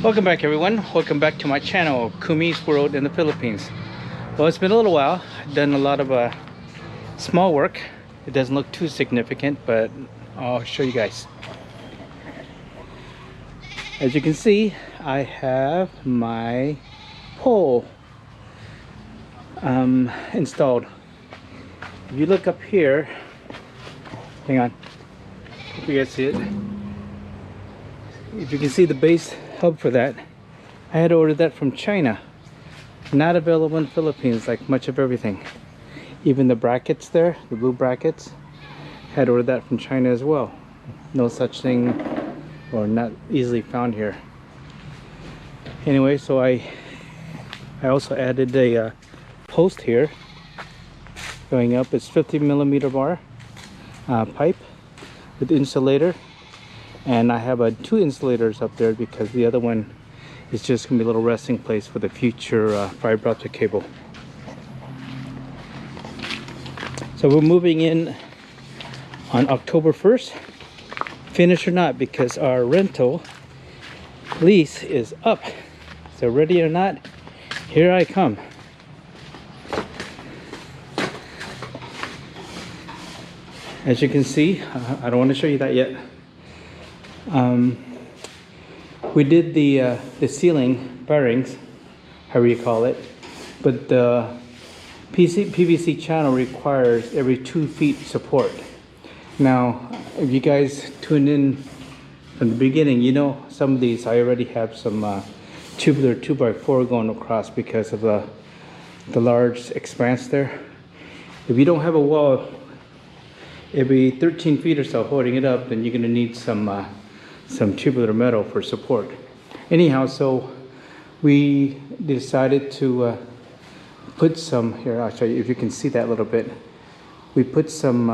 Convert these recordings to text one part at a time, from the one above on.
Welcome back, everyone. Welcome back to my channel, Kumi's World in the Philippines. Well, it's been a little while. I've done a lot of small work. It doesn't look too significant, but I'll show you guys. As you can see, I have my pole installed. If you look up here, hang on, hope you guys see it. If you can see the base hub for that, I had ordered that from China. Not available in the Philippines, like much of everything. Even the brackets there, the blue brackets, had ordered that from China as well. No such thing, or not easily found here. Anyway, so I also added a post here going up. It's 50mm bar pipe with insulator. And I have two insulators up there because the other one is just going to be a little resting place for the future fiber optic cable. So we're moving in on October 1st, finish or not, because our rental lease is up. So ready or not, here I come. As you can see, I don't want to show you that yet. We did the ceiling bearings, however you call it, but the PVC channel requires every 2 feet support. Now, if you guys tuned in from the beginning, you know some of these I already have some tubular 2x4 going across because of the large expanse there. If you don't have a wall every 13 feet or so holding it up, then you're going to need some tubular metal for support. Anyhow, so we decided to put some, here I'll show you if you can see that a little bit. We put some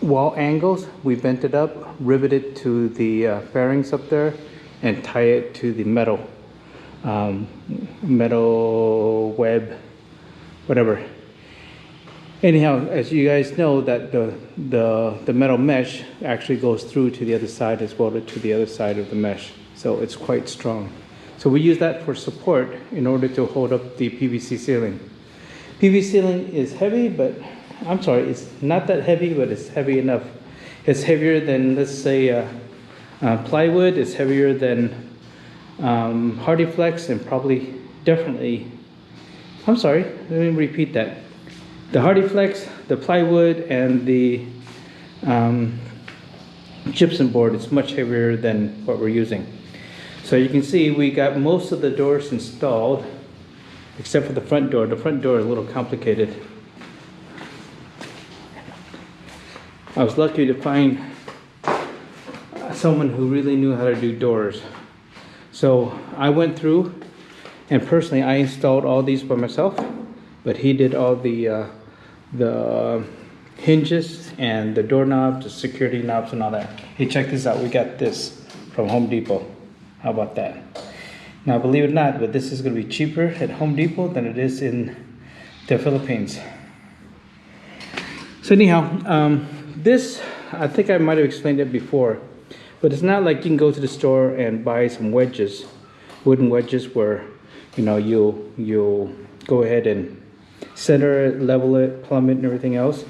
wall angles, we bent it up, riveted to the bearings up there, and tie it to the metal web, whatever. Anyhow, as you guys know, that the metal mesh actually goes through to the other side as well to the other side of the mesh, so it's quite strong. So we use that for support in order to hold up the PVC ceiling. PVC ceiling is heavy, but I'm sorry, it's not that heavy, but it's heavy enough. It's heavier than, let's say, plywood. It's heavier than HardieFlex, and probably definitely, I'm sorry, let me repeat that. The HardieFlex, the plywood, and the gypsum board is much heavier than what we're using. So you can see we got most of the doors installed, except for the front door. The front door is a little complicated. I was lucky to find someone who really knew how to do doors. So I went through, and personally I installed all these by myself, but he did all the hinges and the doorknobs, the security knobs, and all that. Hey, check this out. We got this from Home Depot. How about that? Now, believe it or not, but this is going to be cheaper at Home Depot than it is in the Philippines. So anyhow, this, I think I might have explained it before, but it's not like you can go to the store and buy some wedges, wooden wedges, where you'll go ahead and center it, level it, plumb it, and everything else,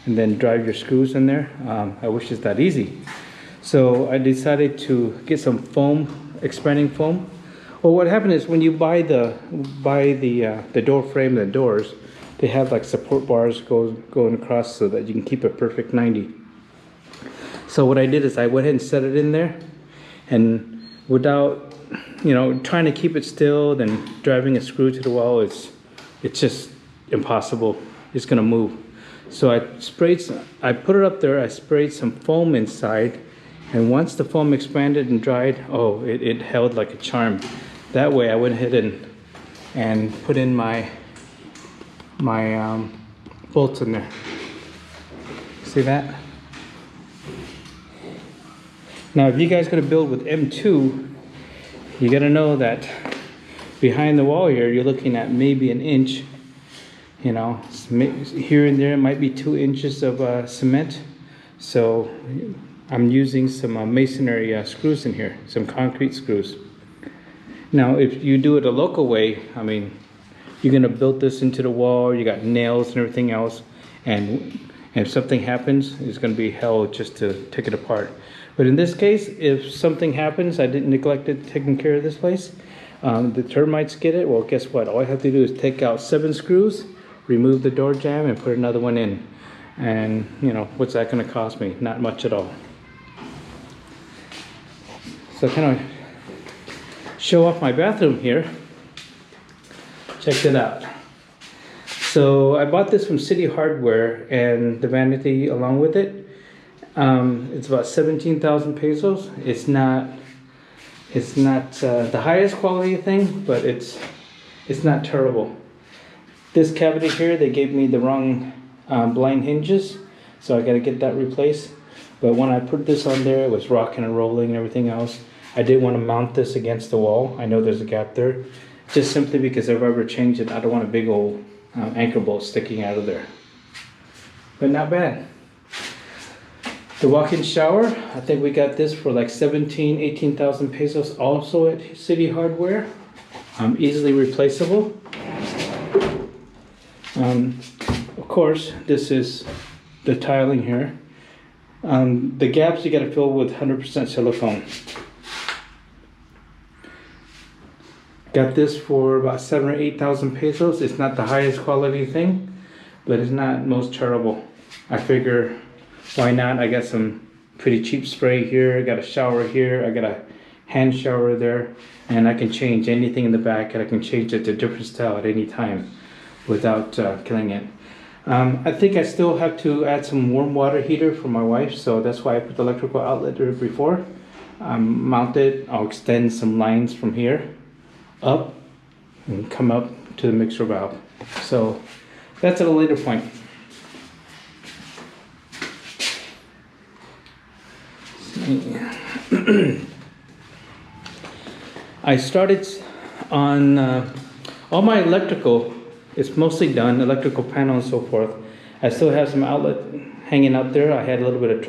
and then drive your screws in there. I wish it's that easy. So I decided to get some foam, expanding foam. Well, what happened is when you buy the door frame, the doors, they have like support bars going across so that you can keep a perfect 90. So what I did is I went ahead and set it in there, and without trying to keep it still, then driving a screw to the wall, it's just impossible. It's gonna move. So I put it up there, I sprayed some foam inside, and once the foam expanded and dried, oh, it held like a charm. That way I went ahead and put in my bolts in there. See that? Now if you guys gonna build with M2, you gotta know that behind the wall here, you're looking at maybe an inch. Here and there might be 2 inches of cement. So I'm using some masonry screws in here, some concrete screws. Now, if you do it a local way, I mean, you're gonna build this into the wall, you got nails and everything else, and if something happens, it's gonna be hell just to take it apart. But in this case, if something happens, I didn't neglect it taking care of this place, the termites get it, well, guess what? All I have to do is take out 7 screws, remove the door jamb, and put another one in. And, you know, what's that gonna cost me? Not much at all. So kind of show off my bathroom here. Check it out. So I bought this from City Hardware, and the vanity along with it. It's about 17,000 pesos. It's not the highest quality thing, but it's not terrible. This cavity here, they gave me the wrong blind hinges, so I got to get that replaced. But when I put this on there, it was rocking and rolling and everything else. I did want to mount this against the wall. I know there's a gap there, just simply because if I ever change it, I don't want a big old anchor bolt sticking out of there. But not bad. The walk-in shower, I think we got this for like 18,000 pesos, also at City Hardware. Easily replaceable. Of course, this is the tiling here. The gaps you got to fill with 100% silicone. Got this for about 7,000 or 8,000 pesos. It's not the highest quality thing, but it's not most terrible. I figure, why not? I got some pretty cheap spray here. I got a shower here. I got a hand shower there, and I can change anything in the back, and I can change it to a different style at any time without killing it. I think I still have to add some warm water heater for my wife, so that's why I put the electrical outlet there before. Mount it. I'll extend some lines from here up and come up to the mixer valve. So that's at a later point. I started on all my electrical. It's mostly done, electrical panel and so forth. I still have some outlet hanging out there. I had a little bit of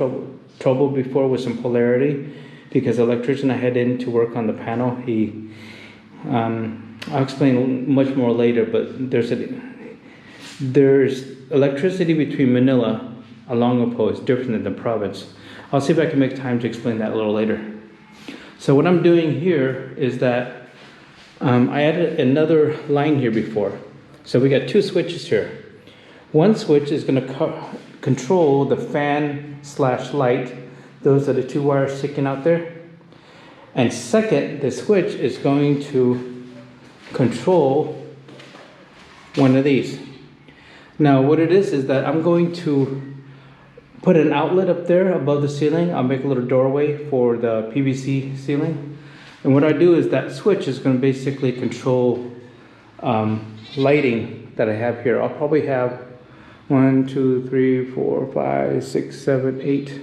trouble before with some polarity because the electrician I had in to work on the panel, I'll explain much more later, but there's electricity between Manila along a pole is different than the province. I'll see if I can make time to explain that a little later. So what I'm doing here is that I added another line here before. So we got 2 switches here. One switch is going to control the fan/light. Those are the 2 wires sticking out there. And second, the switch is going to control one of these. Now what it is that I'm going to put an outlet up there above the ceiling. I'll make a little doorway for the PVC ceiling. And what I do is that switch is going to basically control lighting that I have here. I'll probably have 1, 2, 3, 4, 5, 6, 7, 8,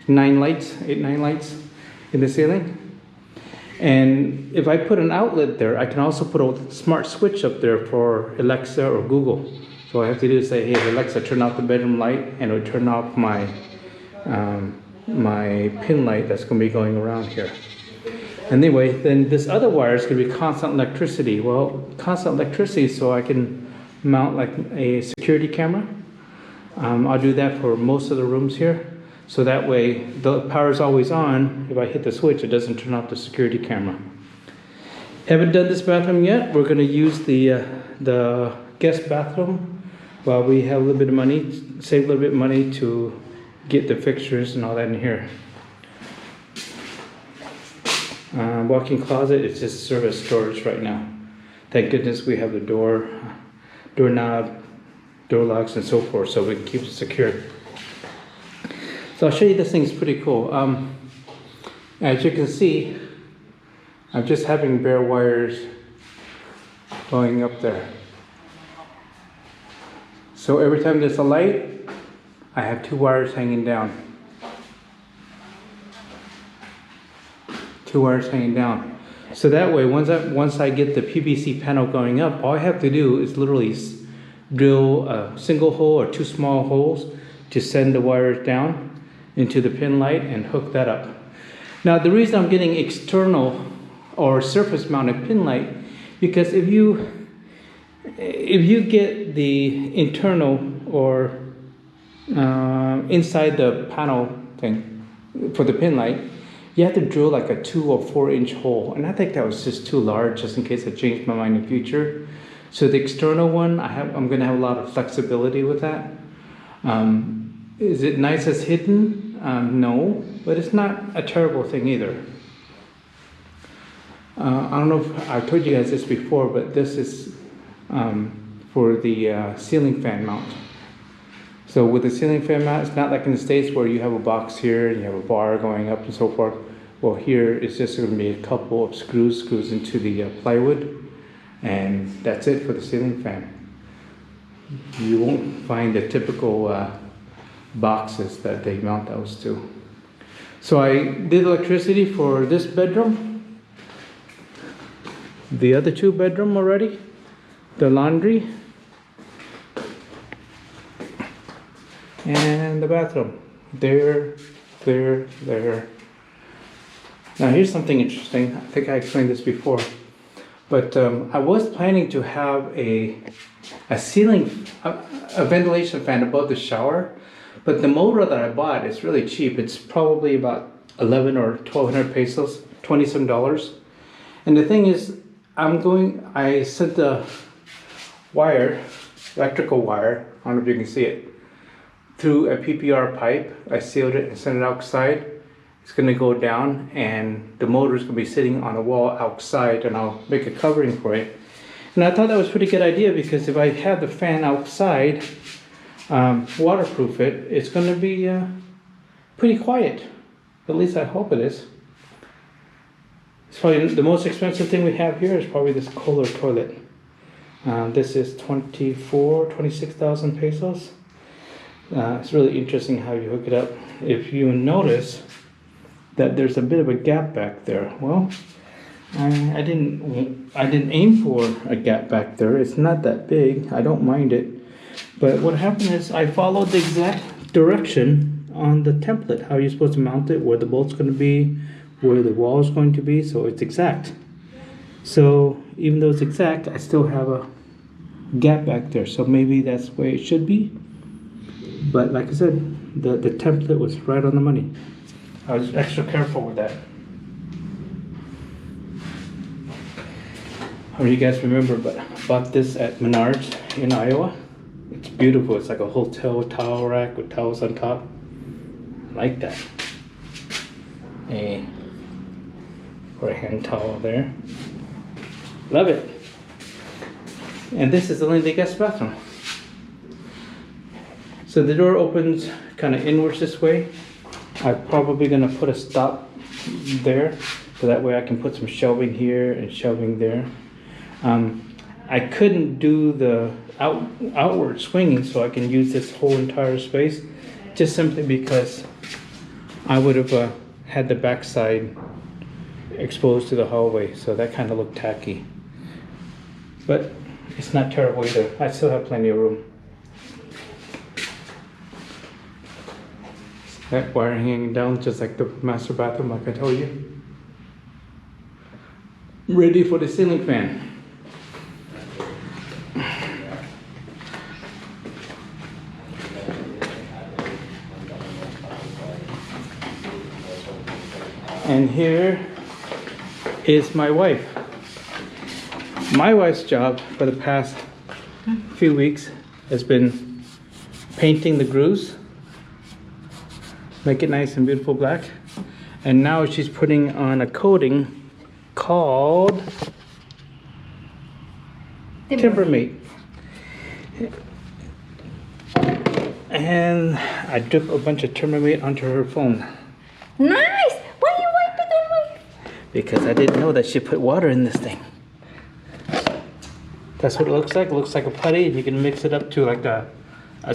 9 lights, 9 lights in the ceiling. And if I put an outlet there, I can also put a smart switch up there for Alexa or Google. So all I have to do is say, hey Alexa, turn off the bedroom light, and it will turn off my my pin light that's going to be going around here. Anyway, then this other wire is going to be constant electricity. Well, constant electricity, so I can mount like a security camera. I'll do that for most of the rooms here. So that way the power is always on. If I hit the switch, it doesn't turn off the security camera. Haven't done this bathroom yet. We're going to use the guest bathroom while we have a little bit of money, save a little bit of money to get the fixtures and all that in here. Walk-in closet is just serve as storage right now. Thank goodness we have the doorknob, door locks, and so forth, so we can keep it secure. So I'll show you this thing. It's pretty cool. As you can see, I'm just having bare wires going up there. So every time there's a light, I have 2 wires hanging down. 2 wires hanging down. So that way, once I get the PVC panel going up, all I have to do is literally drill a single hole or 2 small holes to send the wires down into the pin light and hook that up. Now the reason I'm getting external or surface mounted pin light, because if you get the internal or inside the panel thing for the pin light, you have to drill like a 2 or 4 inch hole, and I think that was just too large, just in case I change my mind in the future. So the external one, I'm going to have a lot of flexibility with that. Is it nice as hidden? No, but it's not a terrible thing either. I don't know if I've told you guys this before, but this is for the ceiling fan mount. So with the ceiling fan mount, it's not like in the States where you have a box here and you have a bar going up and so forth. Well, here it's just going to be a couple of screws into the plywood, and that's it for the ceiling fan. You won't find the typical boxes that they mount those to. So I did electricity for this bedroom, the other 2 bedroom already, the laundry, and the bathroom. There. Now here's something interesting. I think I explained this before, but I was planning to have a ceiling, a ventilation fan above the shower, but the motor that I bought is really cheap. It's probably about 11 or 1200 pesos, $27. And the thing is, I sent the wire, electrical wire, I don't know if you can see it, through a PPR pipe. I sealed it and sent it outside. It's going to go down, and the motor is going to be sitting on a wall outside, and I'll make a covering for it. And I thought that was a pretty good idea, because if I have the fan outside, waterproof it, it's going to be pretty quiet. At least I hope it is. It's probably the most expensive thing we have here is probably this Kohler toilet. This is 26,000 pesos. It's really interesting how you hook it up. If you notice that there's a bit of a gap back there, well, I didn't aim for a gap back there. It's not that big. I don't mind it. But what happened is I followed the exact direction on the template, how you're supposed to mount it, where the bolt's going to be, where the wall is going to be, so it's exact. So even though it's exact, I still have a gap back there, so maybe that's where it should be. But like I said, the template was right on the money. I was extra careful with that. How many of you guys remember, but I bought this at Menards in Iowa? It's beautiful. It's like a hotel towel rack with towels on top. I like that. Or a hand towel there. Love it. And this is the only guest bathroom. So the door opens kind of inwards this way. I'm probably going to put a stop there, so that way I can put some shelving here and shelving there. I couldn't do the outward swinging, so I can use this whole entire space, just simply because I would have had the backside exposed to the hallway, so that kind of looked tacky. But it's not terrible either. I still have plenty of room. That wire hanging down just like the master bathroom, like I told you. Ready for the ceiling fan. And here is my wife. My wife's job for the past few weeks has been painting the grooves, make it nice and beautiful black. And now she's putting on a coating called Timbermate. And I dripped a bunch of Timbermate onto her phone. Nice! Why you wipe it on my... Because I didn't know that she put water in this thing. That's what it looks like. It looks like a putty, and you can mix it up to like a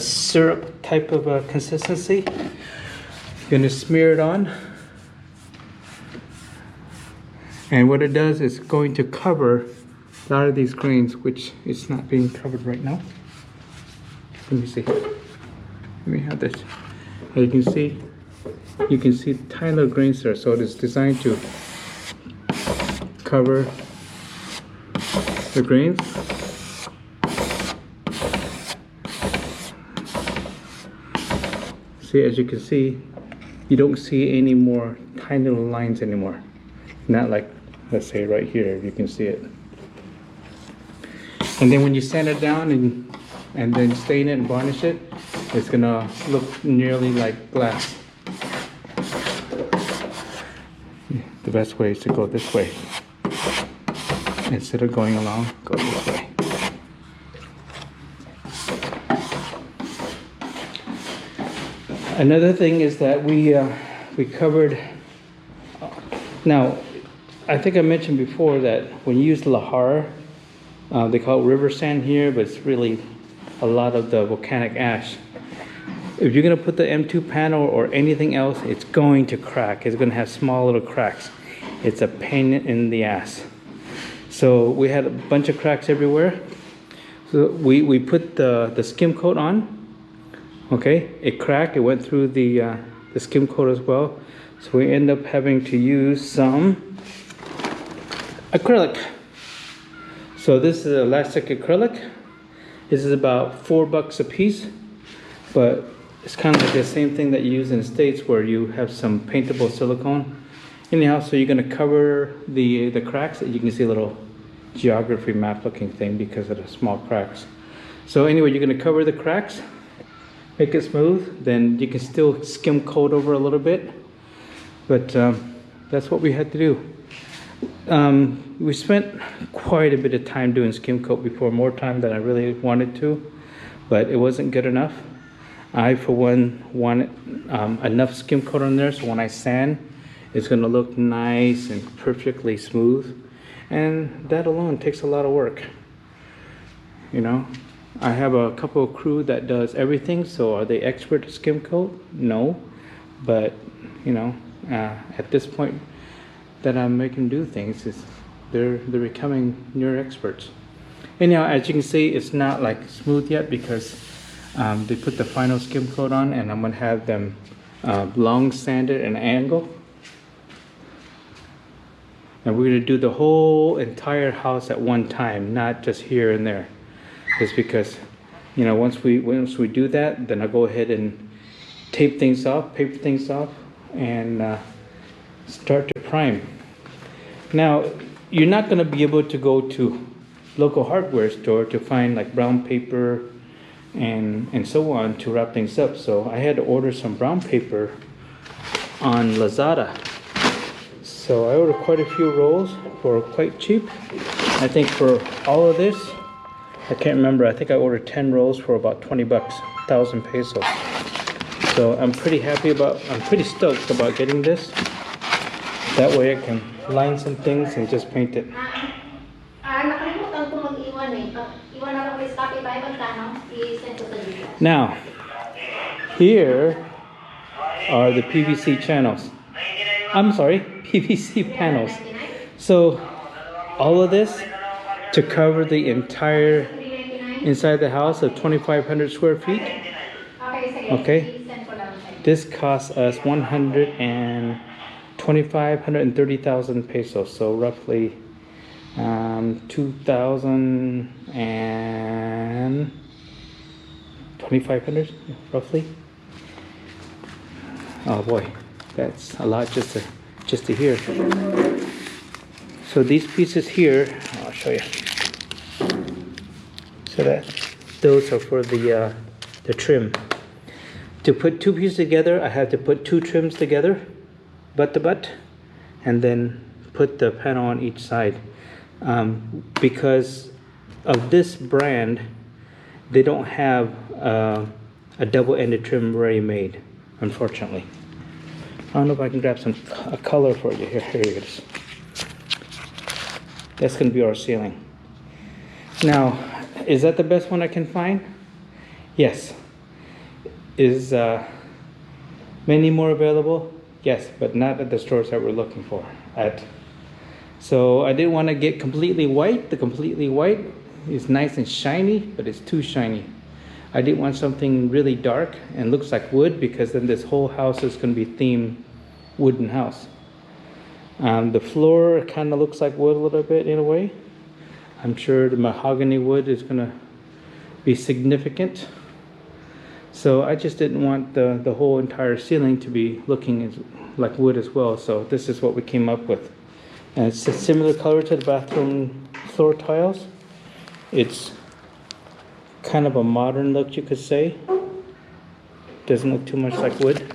syrup type of a consistency. You're gonna smear it on. And what it does is going to cover a lot of these grains, which is not being covered right now. Let me see. Let me have this. As you can see tiny little grains there. So it is designed to cover the grains. See, as you can see, you don't see any more tiny little lines anymore. Not like, let's say right here, if you can see it. And then when you sand it down and then stain it and varnish it, it's gonna look nearly like glass. The best way is to go this way. Instead of going along, go this way. Another thing is that we covered. Now, I think I mentioned before that when you use lahar, they call it river sand here, but it's really a lot of the volcanic ash. If you're going to put the M2 panel or anything else, it's going to crack. It's going to have small little cracks. It's a pain in the ass. So we had a bunch of cracks everywhere. So we put the skim coat on. Okay, it cracked. It went through the skim coat as well. So we end up having to use some acrylic. So this is elastic acrylic. This is about $4 a piece, but it's kind of like the same thing that you use in the States where you have some paintable silicone. Anyhow, so you're going to cover the cracks. You can see a little geography map looking thing because of the small cracks. So anyway, you're going to cover the cracks, make it smooth, then you can still skim coat over a little bit. But that's what we had to do. We spent quite a bit of time doing skim coat before, more time than I really wanted to, but it wasn't good enough. I, for one, wanted enough skim coat on there so when I sand, it's going to look nice and perfectly smooth. And that alone takes a lot of work. You know, I have a couple of crew that does everything, so are they expert at skim coat? No, but you know, at this point that I'm making do things, they're becoming near experts. Anyhow, as you can see, it's not like smooth yet because they put the final skim coat on, and I'm gonna have them long sanded at an angle. And we're gonna do the whole entire house at one time, not just here and there. It's because, you know, once we do that, then I'll go ahead and tape things off, paper things off, and start to prime. Now, you're not gonna be able to go to local hardware store to find like brown paper and so on to wrap things up. So I had to order some brown paper on Lazada. So I ordered quite a few rolls for quite cheap. I think for all of this, I can't remember, I think I ordered 10 rolls for about 20 bucks, 1,000 pesos. So I'm pretty stoked about getting this. That way I can line some things and just paint it. Now, here are the PVC channels. I'm sorry, PVC panels. So all of this to cover the entire inside the house of 2,500 square feet. Okay, this costs us 130,000 pesos, so roughly 2,500 roughly. Oh boy, that's a lot just to hear. So these pieces here, I'll show you. So those are for the trim. To put two pieces together, I have to put two trims together, butt to butt, and then put the panel on each side. Because of this brand, they don't have a double-ended trim ready made, unfortunately. I don't know if I can grab a color for you. Here it is. That's going to be our ceiling. Now, is that the best one I can find? Yes. Is many more available? Yes, but not at the stores that we're looking for at. So I didn't want to get completely white. The completely white is nice and shiny, but it's too shiny. I didn't want something really dark and looks like wood, because then this whole house is going to be themed wooden house. The floor kind of looks like wood a little bit in a way. I'm sure the mahogany wood is gonna be significant. So I just didn't want the whole entire ceiling to be looking like wood as well. So this is what we came up with. And it's a similar color to the bathroom floor tiles. It's kind of a modern look, you could say. Doesn't look too much like wood.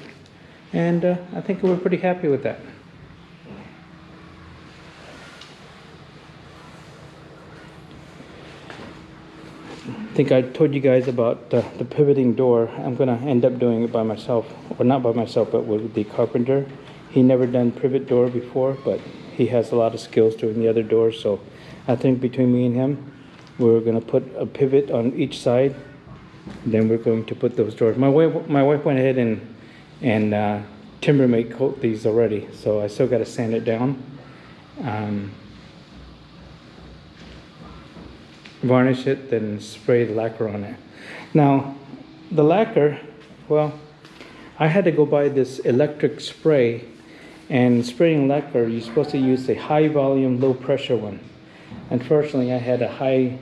And I think we're pretty happy with that. I think I told you guys about the pivoting door. I'm gonna end up doing it by myself, or not by myself, but with the carpenter. He never done pivot door before, but he has a lot of skills doing the other doors. So I think between me and him, we're gonna put a pivot on each side. Then we're going to put those doors. My wife went ahead and Timbermate coat these already, so I still got to sand it down. Varnish it, then spray the lacquer on it. Now, the lacquer, well, I had to go buy this electric spray, and spraying lacquer, you're supposed to use a high volume, low pressure one. Unfortunately, I had a high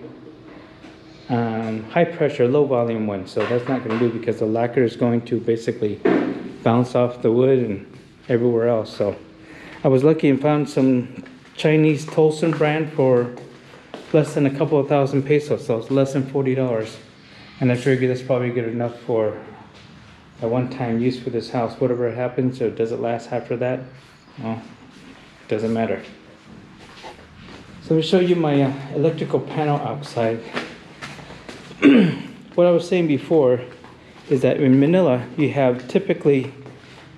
pressure, low volume one, so that's not going to do because the lacquer is going to basically bounce off the wood and everywhere else. So I was lucky and found some Chinese Tolson brand for less than a couple of thousand pesos, so it's less than $40. And I figured that's probably good enough for a one-time use for this house. Whatever happens, or does it last after that? Well, it doesn't matter. So let me show you my electrical panel outside. What I was saying before is that in Manila, you have typically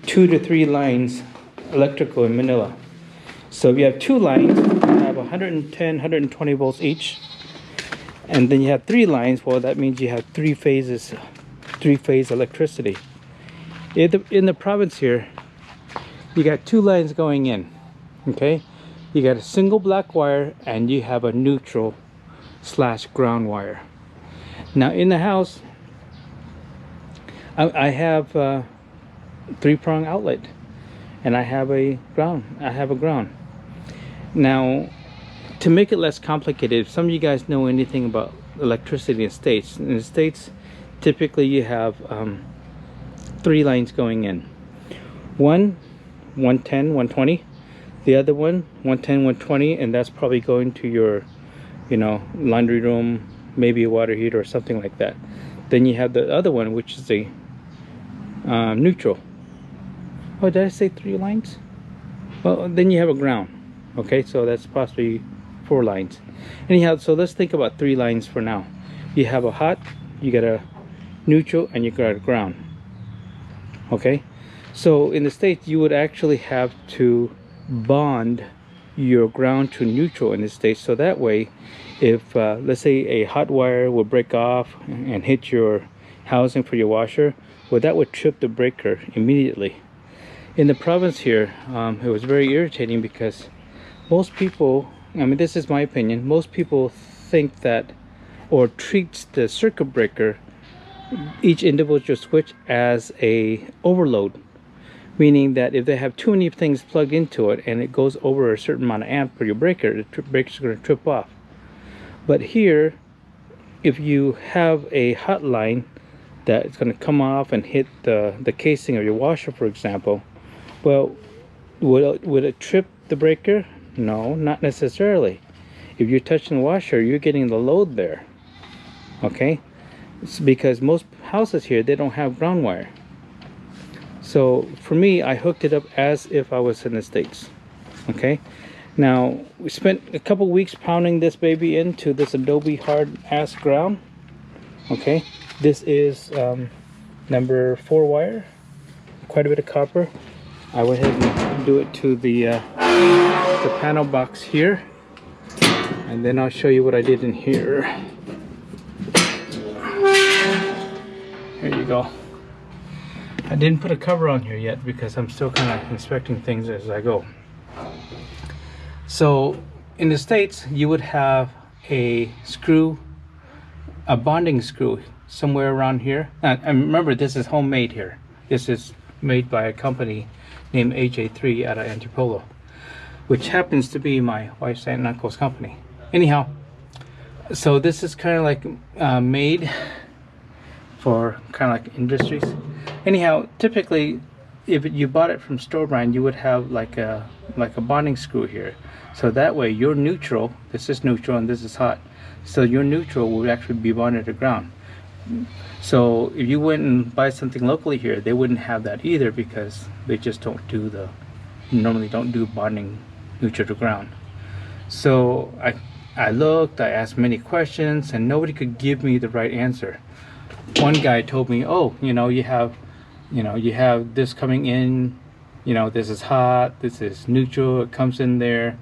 2 to 3 lines electrical in Manila. So if you have 2 lines, you have 110, 120 volts each. And then you have 3 lines, well, that means you have 3 phases, 3-phase electricity. In the province here, you got 2 lines going in, okay? You got a single black wire and you have a neutral / ground wire. Now in the house, I have 3-prong outlet, and I have a ground. Now, to make it less complicated, if some of you guys know anything about electricity in the States, typically you have 3 lines going in. One, 110, 120. The other one, 110, 120, and that's probably going to your, laundry room, maybe a water heater or something like that. Then you have the other one, which is the neutral. Oh, did I say 3 lines? Well, then you have a ground. Okay, so that's possibly 4 lines. Anyhow, so let's think about 3 lines for now. You have a hot, you got a neutral, and you got a ground. Okay, so in the States, you would actually have to bond your ground to neutral in the States, so that way, if let's say a hot wire will break off and hit your housing for your washer, well, that would trip the breaker immediately. In the province here, it was very irritating because most people, this is my opinion, most people think that, or treats the circuit breaker, each individual switch, as a overload. Meaning that if they have too many things plugged into it and it goes over a certain amount of amp for your breaker, the breaker's going to trip off. But here, if you have a hot line that's going to come off and hit the casing of your washer, for example, well, would it trip the breaker? No, not necessarily. If you're touching the washer, you're getting the load there. Okay? It's because most houses here, they don't have ground wire. So for me, I hooked it up as if I was in the States. Okay? Now, we spent a couple weeks pounding this baby into this Adobe hard ass ground. Okay? This is number 4 wire. Quite a bit of copper. I went ahead and do it to the panel box here. And then I'll show you what I did in here. Here you go. I didn't put a cover on here yet because I'm still kind of inspecting things as I go. So in the States, you would have a screw, a bonding screw somewhere around here. And remember, this is homemade here. This is made by a company named AJ3 out of Antipolo. which happens to be my wife's aunt and uncle's company. Anyhow, so this is kind of like made for kind of like industries. Anyhow, typically, if you bought it from store brand, you would have like a bonding screw here. So that way, your neutral, this is neutral and this is hot. So your neutral would actually be bonded to ground. So if you went and buy something locally here, they wouldn't have that either because they just don't do normally don't do bonding neutral to ground. So I looked, I asked many questions, and nobody could give me the right answer. One guy told me, oh, you have this coming in, this is hot, this is neutral, it comes in there,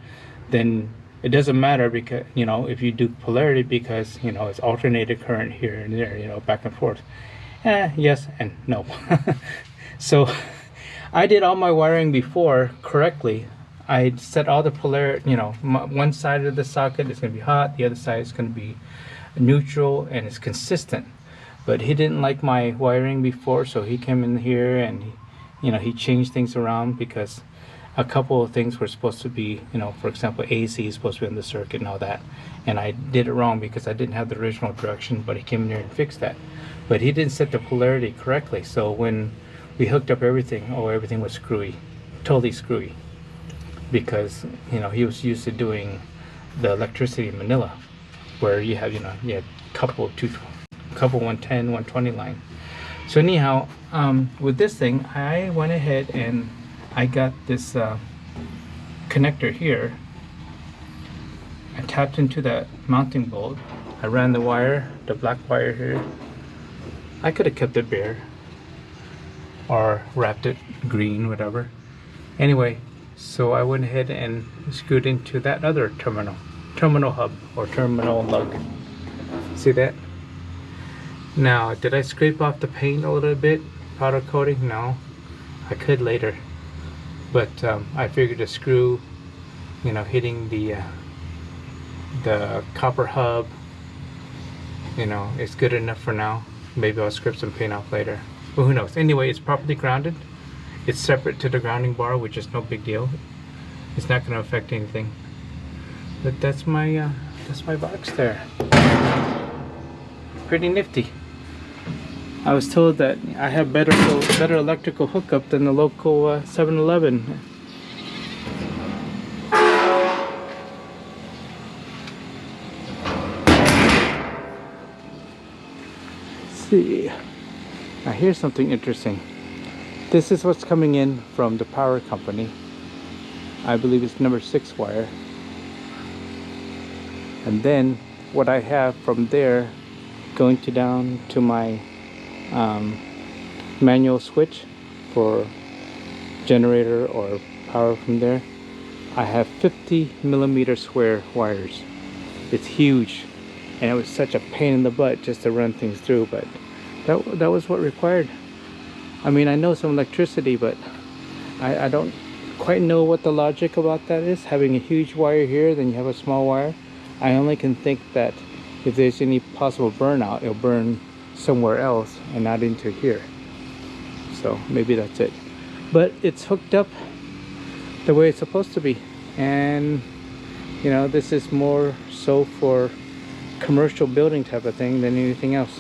then it doesn't matter because, if you do polarity because, it's alternated current here and there, back and forth. Yes and no. So I did all my wiring before correctly. I set all the polarity, one side of the socket is going to be hot, the other side is going to be neutral, and it's consistent. But he didn't like my wiring before, so he came in here and he changed things around because a couple of things were supposed to be, for example, AC is supposed to be in the circuit and all that. And I did it wrong because I didn't have the original direction, but he came in here and fixed that. But he didn't set the polarity correctly. So when we hooked up everything, everything was screwy, totally screwy. Because, he was used to doing the electricity in Manila, where you have, you had couple 110, 120 line. So anyhow, with this thing, I went ahead and I got this connector here. I tapped into that mounting bolt. I ran the wire, the black wire here. I could have kept it bare or wrapped it green, whatever. Anyway, so I went ahead and screwed into that other terminal hub or terminal lug. See that? Now, did I scrape off the paint a little bit? Powder coating? No. I could later. But I figured a screw, hitting the copper hub, is good enough for now. Maybe I'll scrape some paint off later. But who knows? Anyway, it's properly grounded. It's separate to the grounding bar, which is no big deal. It's not going to affect anything. But that's my box there. Pretty nifty. I was told that I have better electrical hookup than the local 7-Eleven. See, now here's something interesting. This is what's coming in from the power company. I believe it's number 6 wire. And then what I have from there going down to my manual switch for generator or power from there, I have 50mm square wires. It's huge, and it was such a pain in the butt just to run things through, but that was what required. I mean, I know some electricity, but I don't quite know what the logic about that is. Having a huge wire here, then you have a small wire. I only can think that if there's any possible burnout, it'll burn somewhere else and not into here. So maybe that's it. But it's hooked up the way it's supposed to be. And, this is more so for commercial building type of thing than anything else.